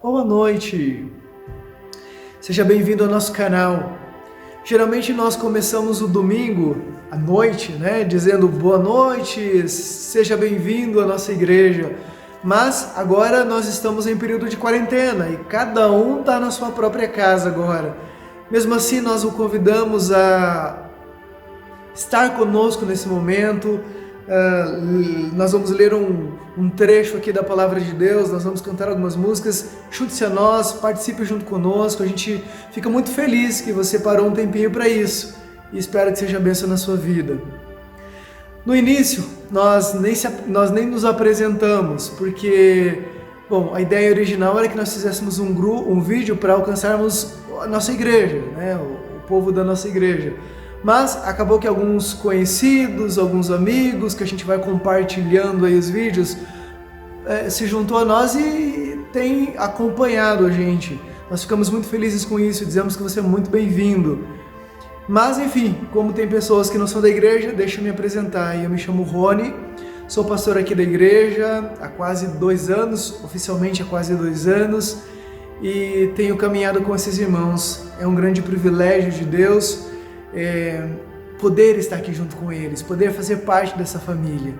Boa noite! Seja bem-vindo ao nosso canal. Geralmente nós começamos o domingo à noite, dizendo boa noite, seja bem-vindo à nossa igreja. Mas agora nós estamos em período de quarentena e cada um está na sua própria casa agora. Mesmo assim, nós o convidamos a estar conosco nesse momento. Nós vamos ler um trecho aqui da Palavra de Deus, nós vamos cantar algumas músicas. Junte-se a nós, participe junto conosco. A gente fica muito feliz que você parou um tempinho para isso e espero que seja bênção na sua vida. No início, nós nem nos apresentamos, porque a ideia original era que nós fizéssemos um vídeo para alcançarmos a nossa igreja, o povo da nossa igreja. Mas acabou que alguns conhecidos, alguns amigos, que a gente vai compartilhando aí os vídeos, se juntou a nós e tem acompanhado a gente. Nós ficamos muito felizes com isso, dizemos que você é muito bem-vindo. Mas enfim, como tem pessoas que não são da igreja, deixa eu me apresentar. Eu me chamo Rony, sou pastor aqui da igreja há quase 2 anos, oficialmente há quase 2 anos, e tenho caminhado com esses irmãos. É um grande privilégio de Deus poder estar aqui junto com eles, poder fazer parte dessa família.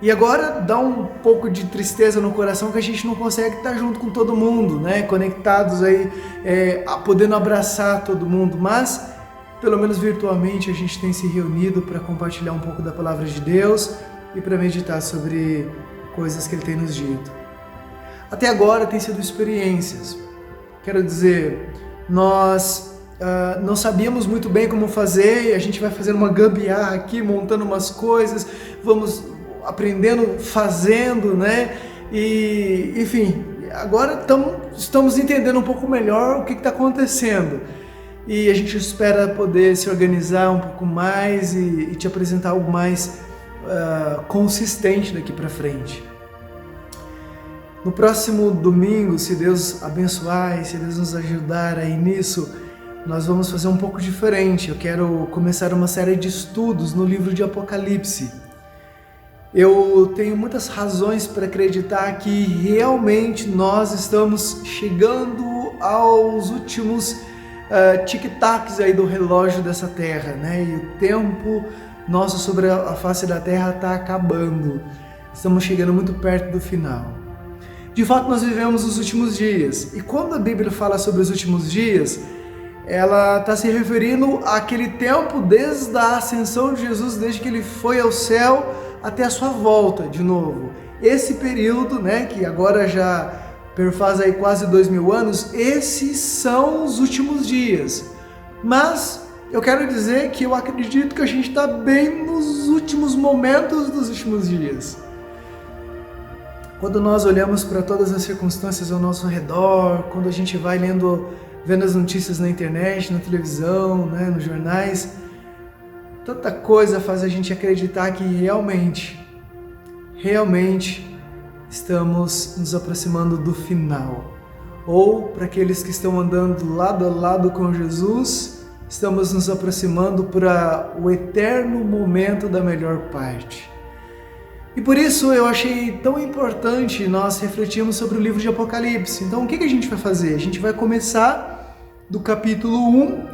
E agora dá um pouco de tristeza no coração que a gente não consegue estar junto com todo mundo, conectados aí, podendo abraçar todo mundo, mas pelo menos virtualmente a gente tem se reunido para compartilhar um pouco da Palavra de Deus e para meditar sobre coisas que Ele tem nos dito. Até agora tem sido experiências. Quero dizer, nós não sabíamos muito bem como fazer e a gente vai fazendo uma gambiarra aqui, montando umas coisas, vamos aprendendo, fazendo, E, enfim, agora estamos entendendo um pouco melhor o que está acontecendo. E a gente espera poder se organizar um pouco mais e te apresentar algo mais consistente daqui para frente. No próximo domingo, se Deus abençoar e se Deus nos ajudar aí nisso, nós vamos fazer um pouco diferente. Eu quero começar uma série de estudos no livro de Apocalipse. Eu tenho muitas razões para acreditar que realmente nós estamos chegando aos últimos tic-tacs aí do relógio dessa terra, E o tempo nosso sobre a face da terra está acabando. Estamos chegando muito perto do final. De fato, nós vivemos os últimos dias. E quando a Bíblia fala sobre os últimos dias, ela está se referindo àquele tempo desde a ascensão de Jesus, desde que ele foi ao céu até a sua volta de novo. Esse período, que agora já perfaz aí quase 2000 anos, esses são os últimos dias. Mas eu quero dizer que eu acredito que a gente está bem nos últimos momentos dos últimos dias. Quando nós olhamos para todas as circunstâncias ao nosso redor, quando a gente vai vendo as notícias na internet, na televisão, nos jornais, tanta coisa faz a gente acreditar que realmente estamos nos aproximando do final. Ou, para aqueles que estão andando lado a lado com Jesus, estamos nos aproximando para o eterno momento da melhor parte. E por isso eu achei tão importante nós refletirmos sobre o livro de Apocalipse. Então o que a gente vai fazer? A gente vai começar do capítulo 1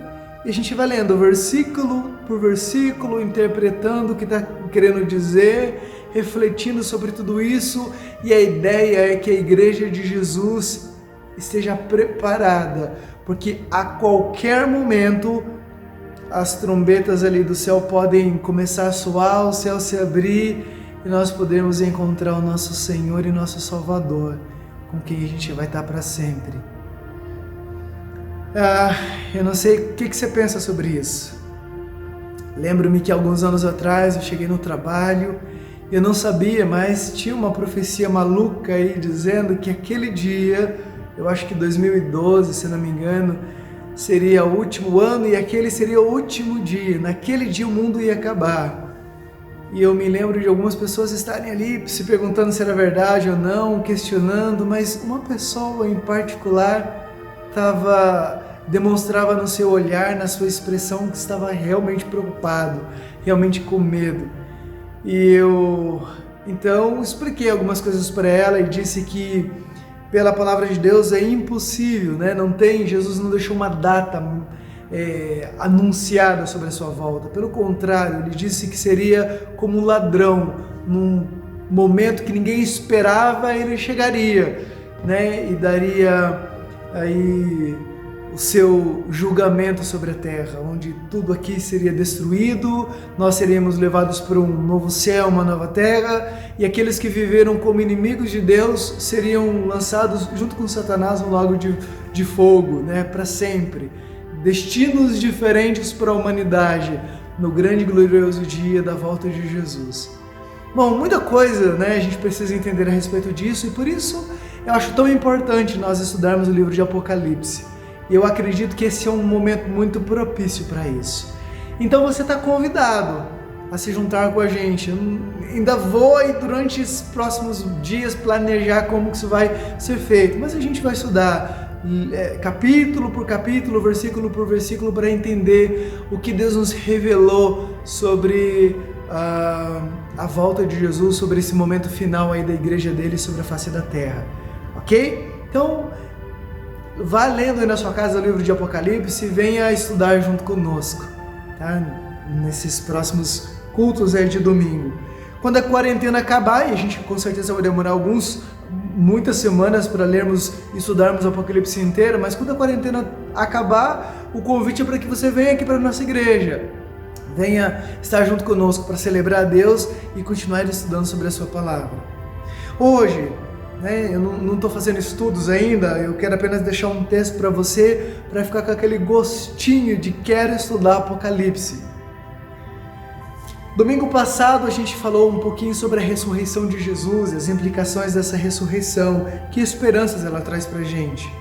e a gente vai lendo versículo por versículo, interpretando o que está querendo dizer, refletindo sobre tudo isso, e a ideia é que a igreja de Jesus esteja preparada, porque a qualquer momento as trombetas ali do céu podem começar a soar, o céu se abrir e nós podemos encontrar o nosso Senhor e nosso Salvador, com quem a gente vai estar para sempre. Eu não sei o que você pensa sobre isso. Lembro-me que alguns anos atrás eu cheguei no trabalho, eu não sabia, mas tinha uma profecia maluca aí dizendo que aquele dia, eu acho que 2012, se não me engano, seria o último ano e aquele seria o último dia. Naquele dia o mundo ia acabar. E eu me lembro de algumas pessoas estarem ali se perguntando se era verdade ou não, questionando, mas uma pessoa em particular demonstrava no seu olhar, na sua expressão, que estava realmente preocupado, realmente com medo. E eu então expliquei algumas coisas para ela e disse que pela palavra de Deus é impossível, né? Jesus não deixou uma data anunciada sobre a sua volta. Pelo contrário, ele disse que seria como um ladrão, num momento que ninguém esperava, ele chegaria, né? E daria aí o seu julgamento sobre a terra, onde tudo aqui seria destruído, nós seríamos levados para um novo céu, uma nova terra, e aqueles que viveram como inimigos de Deus seriam lançados junto com Satanás no lago de fogo, né, para sempre. Destinos diferentes para a humanidade no grande e glorioso dia da volta de Jesus. Bom, muita coisa, né, a gente precisa entender a respeito disso, e por isso eu acho tão importante nós estudarmos o livro de Apocalipse. E eu acredito que esse é um momento muito propício para isso. Então você está convidado a se juntar com a gente. Eu ainda vou aí durante os próximos dias planejar como que isso vai ser feito, mas a gente vai estudar capítulo por capítulo, versículo por versículo, para entender o que Deus nos revelou sobre a volta de Jesus, sobre esse momento final aí da igreja dele sobre a face da terra, ok? Então, vá lendo aí na sua casa o livro de Apocalipse e venha estudar junto conosco, tá? Nesses próximos cultos de domingo. Quando a quarentena acabar, e a gente com certeza vai demorar muitas semanas para lermos e estudarmos o Apocalipse inteiro, mas quando a quarentena acabar, o convite é para que você venha aqui para a nossa igreja. Venha estar junto conosco para celebrar a Deus e continuar estudando sobre a sua palavra. Hoje, eu não estou fazendo estudos ainda, eu quero apenas deixar um texto para você, para ficar com aquele gostinho de quero estudar Apocalipse. Domingo passado a gente falou um pouquinho sobre a ressurreição de Jesus, as implicações dessa ressurreição, que esperanças ela traz para a gente.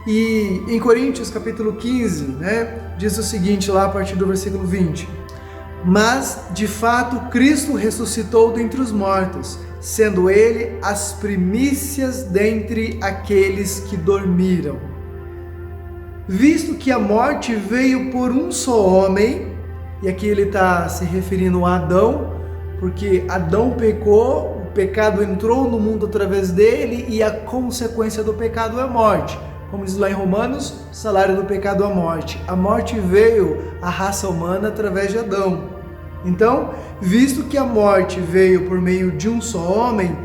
E em Coríntios capítulo 15, diz o seguinte lá a partir do versículo 20: mas de fato Cristo ressuscitou dentre os mortos, sendo ele as primícias dentre aqueles que dormiram. Visto que a morte veio por um só homem, e aqui ele está se referindo a Adão, porque Adão pecou, o pecado entrou no mundo através dele, e a consequência do pecado é a morte. Como diz lá em Romanos, o salário do pecado é a morte. A morte veio à raça humana através de Adão. Então, visto que a morte veio por meio de um só homem,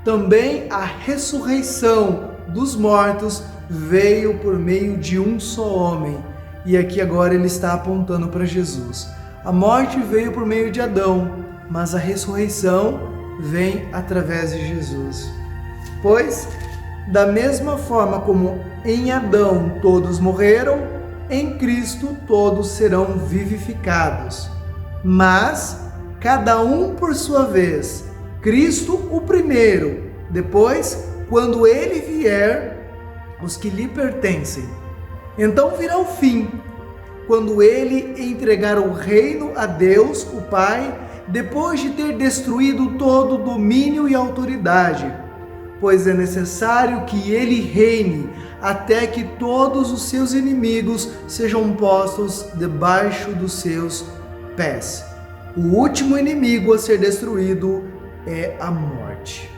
também a ressurreição dos mortos veio por meio de um só homem. E aqui agora ele está apontando para Jesus. A morte veio por meio de Adão, mas a ressurreição vem através de Jesus. Pois, da mesma forma como em Adão todos morreram, em Cristo todos serão vivificados. Mas, cada um por sua vez, Cristo o primeiro, depois, quando ele vier, os que lhe pertencem. Então virá o fim, quando ele entregar o reino a Deus, o Pai, depois de ter destruído todo domínio e autoridade, pois é necessário que ele reine até que todos os seus inimigos sejam postos debaixo dos seus pés. O último inimigo a ser destruído é a morte.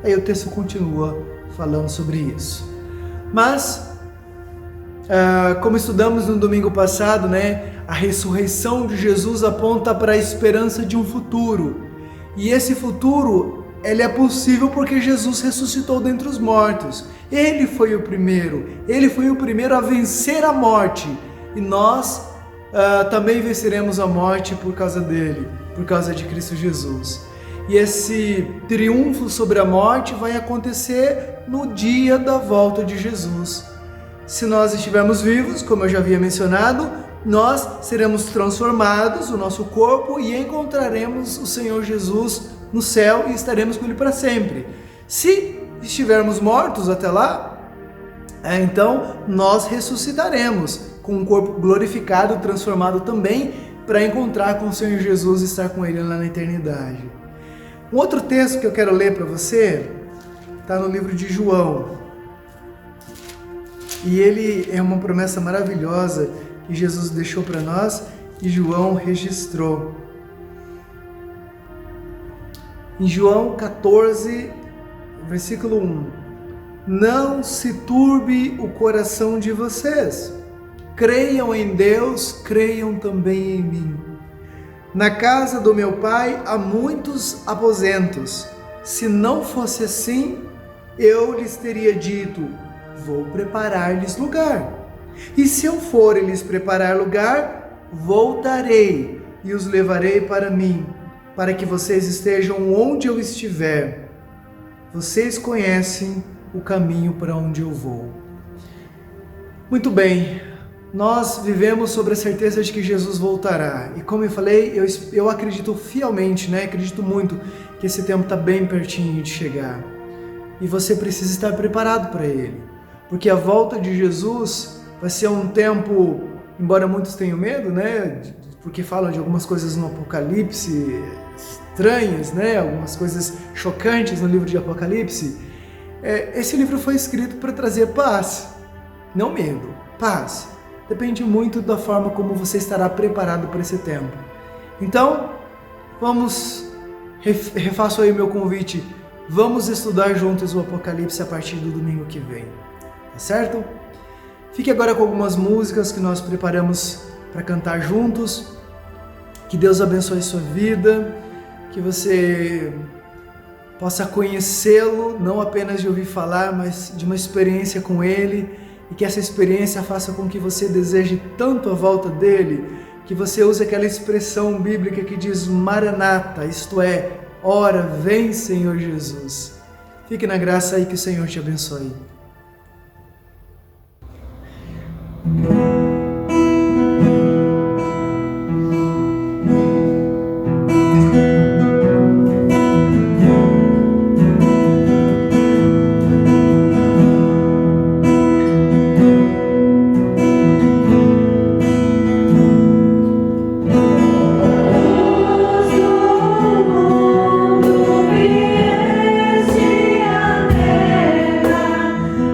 Aí o texto continua falando sobre isso. Mas, como estudamos no domingo passado, a ressurreição de Jesus aponta para a esperança de um futuro. E esse futuro, ele é possível porque Jesus ressuscitou dentre os mortos. Ele foi o primeiro a vencer a morte. E nós também venceremos a morte por causa dele, por causa de Cristo Jesus. E esse triunfo sobre a morte vai acontecer no dia da volta de Jesus. Se nós estivermos vivos, como eu já havia mencionado, nós seremos transformados, o nosso corpo, e encontraremos o Senhor Jesus no céu e estaremos com ele para sempre. Se estivermos mortos até lá, então nós ressuscitaremos com um corpo glorificado, transformado também, para encontrar com o Senhor Jesus e estar com ele lá na eternidade. Um outro texto que eu quero ler para você está no livro de João. E ele é uma promessa maravilhosa que Jesus deixou para nós e João registrou. Em João 14, versículo 1: não se turbe o coração de vocês. Creiam em Deus, creiam também em mim. Na casa do meu Pai há muitos aposentos. Se não fosse assim, eu lhes teria dito: vou preparar-lhes lugar. E se eu for e lhes preparar lugar, voltarei e os levarei para mim, para que vocês estejam onde eu estiver. Vocês conhecem o caminho para onde eu vou. Muito bem, nós vivemos sobre a certeza de que Jesus voltará. E como eu falei, eu acredito fielmente, acredito muito que esse tempo está bem pertinho de chegar. E você precisa estar preparado para ele. Porque a volta de Jesus vai ser um tempo, embora muitos tenham medo, porque falam de algumas coisas no Apocalipse estranhas, algumas coisas chocantes no livro de Apocalipse. Esse livro foi escrito para trazer paz, não medo, paz. Depende muito da forma como você estará preparado para esse tempo. Então, refaço aí o meu convite, vamos estudar juntos o Apocalipse a partir do domingo que vem, tá certo? Fique agora com algumas músicas que nós preparamos para cantar juntos. Que Deus abençoe sua vida, que você possa conhecê-lo, não apenas de ouvir falar, mas de uma experiência com Ele, e que essa experiência faça com que você deseje tanto a volta dEle, que você use aquela expressão bíblica que diz Maranata, isto é, ora, vem Senhor Jesus. Fique na graça aí, que o Senhor te abençoe.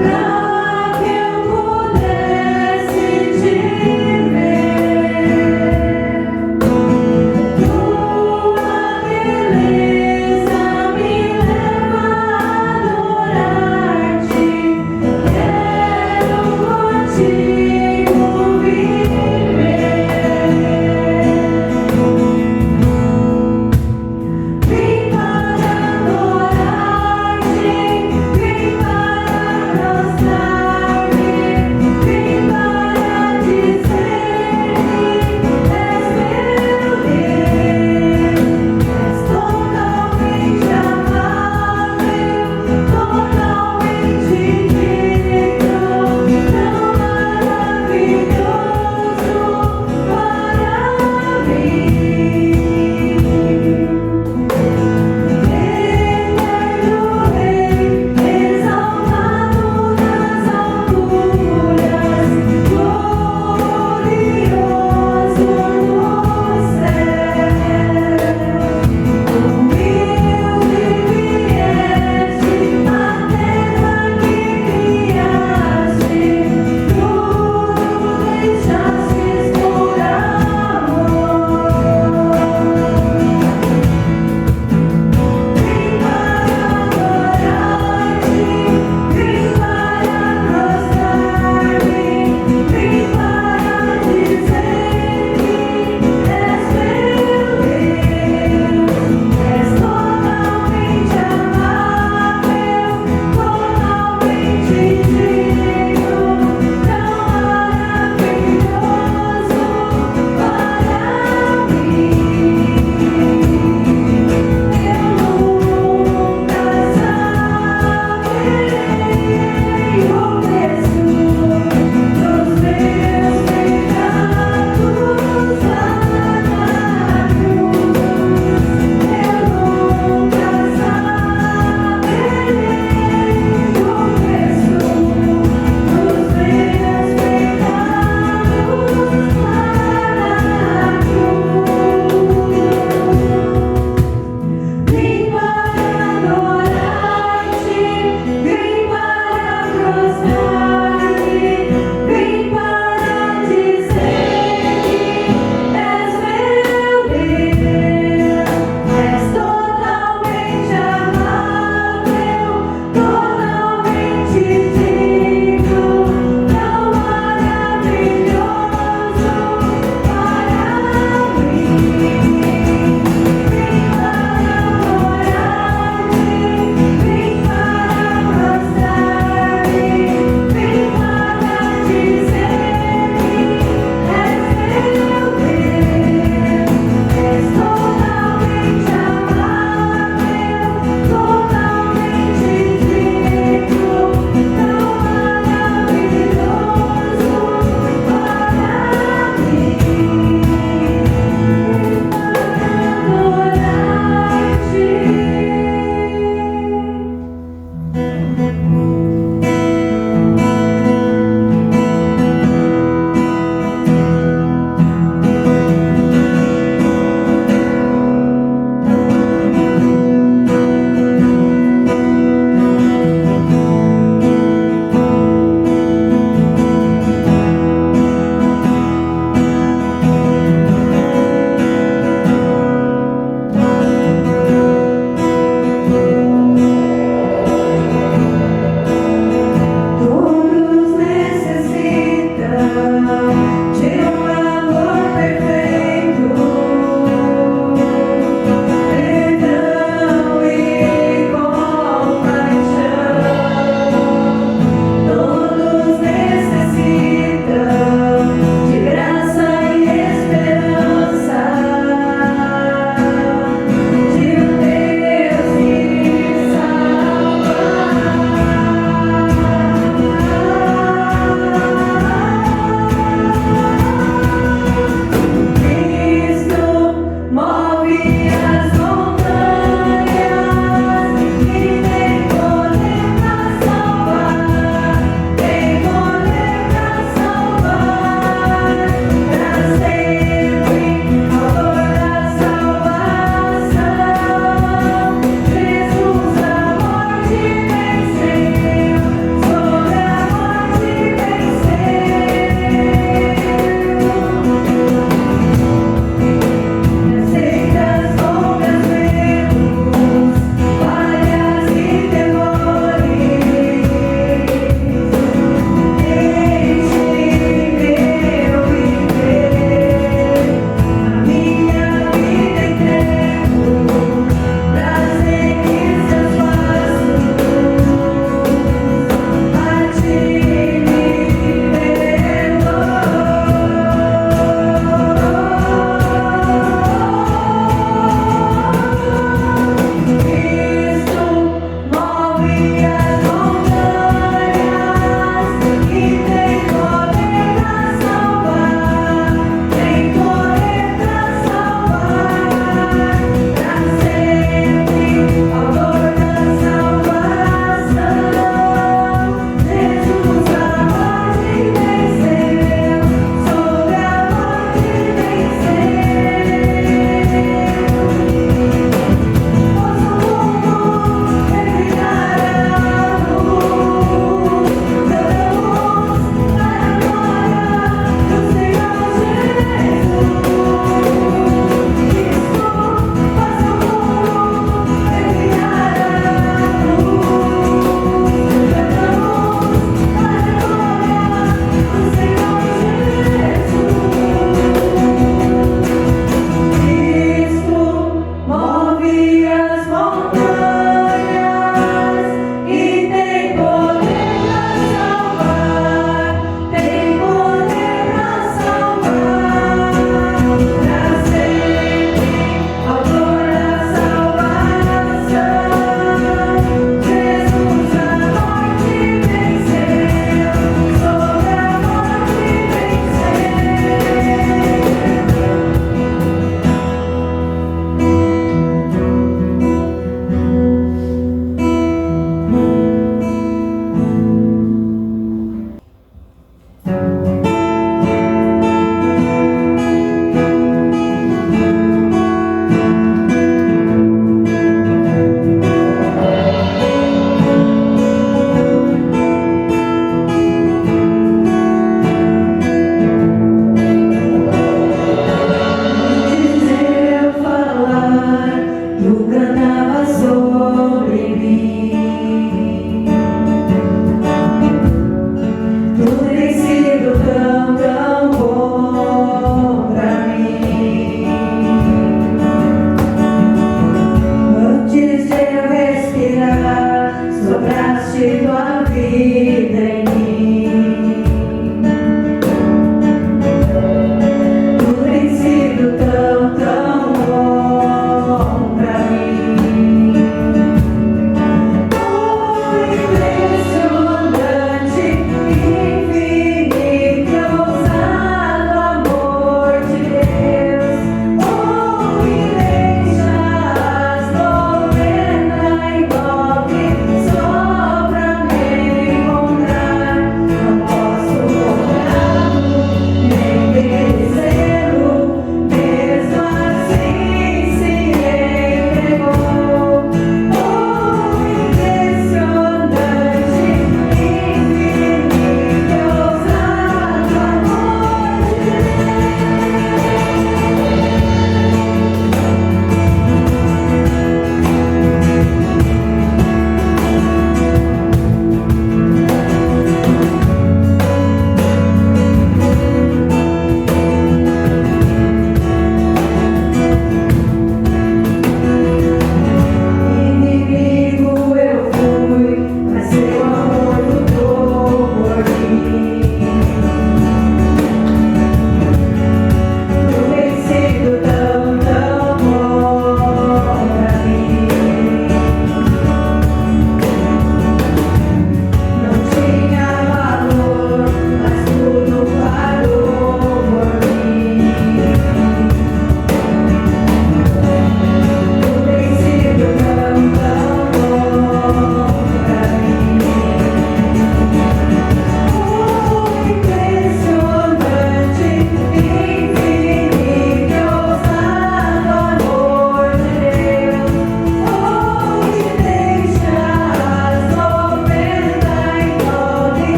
Pra que eu pudesse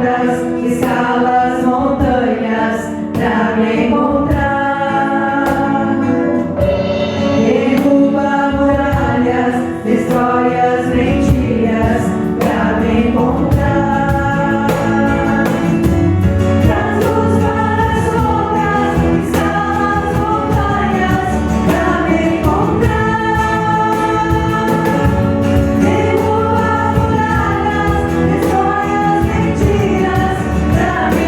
sombras, escala as montanhas pra me encontrar. Derruba muralhas, destrói as mentiras pra me encontrar. Traz luz para as sombras, escala as montanhas pra me encontrar. Derruba muralhas, destrói as mentiras pra me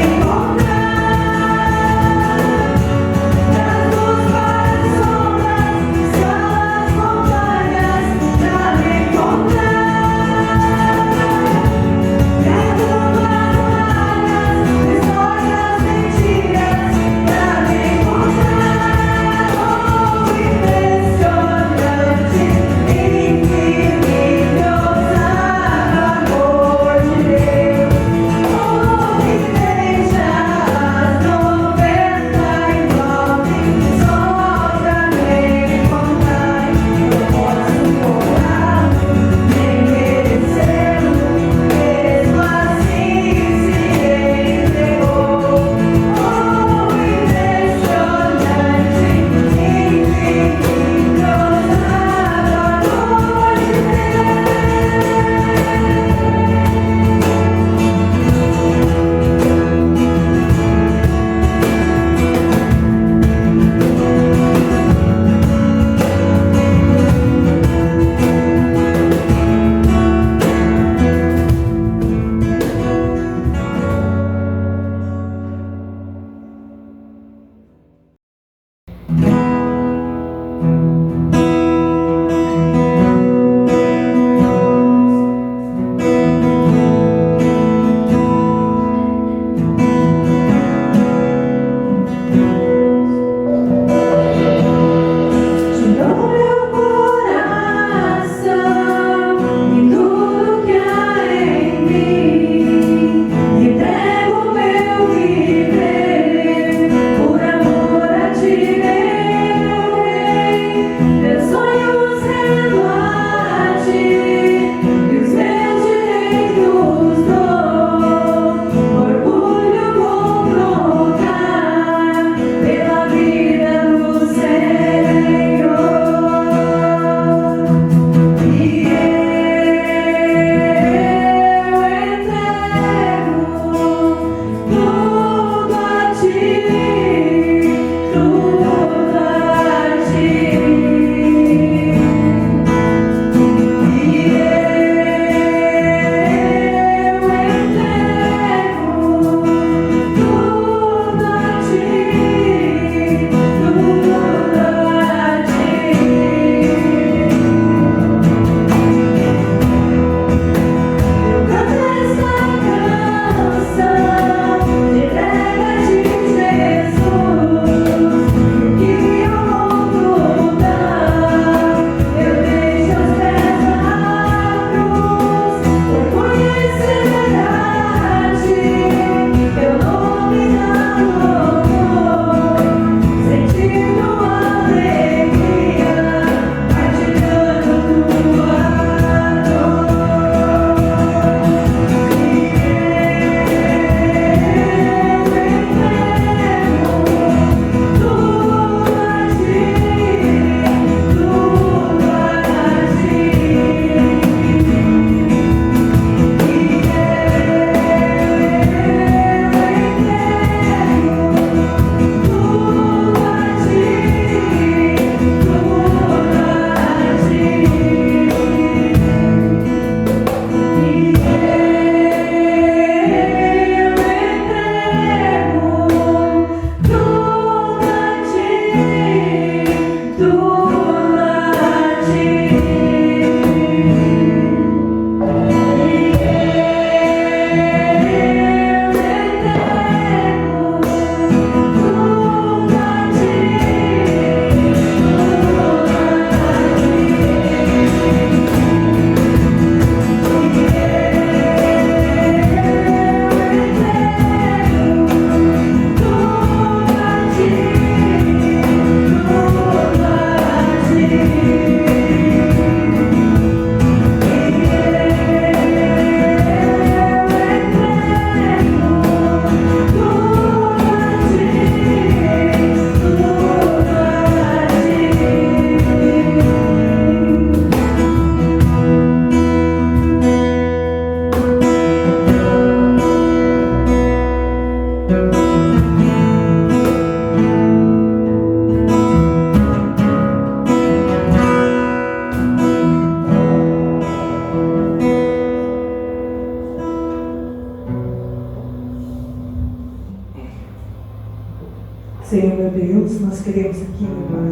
Senhor, meu Deus, nós queremos aqui, meu Pai,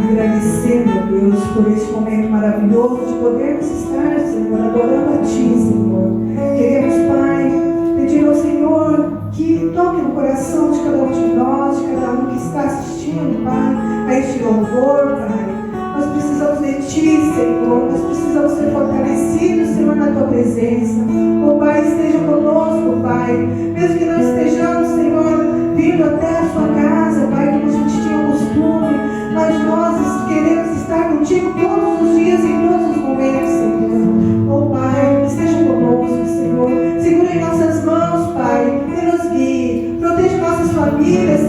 agradecer, meu Deus, por este momento maravilhoso de podermos estar, Senhor, adorando a Ti, Senhor. Queremos, Pai, pedir ao Senhor que toque no coração de cada um de nós, de cada um que está assistindo, Pai, a este louvor, Pai. Nós precisamos de Ti, Senhor, nós precisamos ser fortalecidos, Senhor, na Tua presença. Oh, Pai, esteja conosco, Pai, mesmo que não estejamos, Senhor, vindo até a Sua casa, Pai, como a gente tinha o costume, mas nós queremos estar contigo todos os dias, em todos os momentos, Senhor. Oh, Pai, esteja conosco, Senhor. Segura em nossas mãos, Pai, e nos guie. Proteja nossas famílias,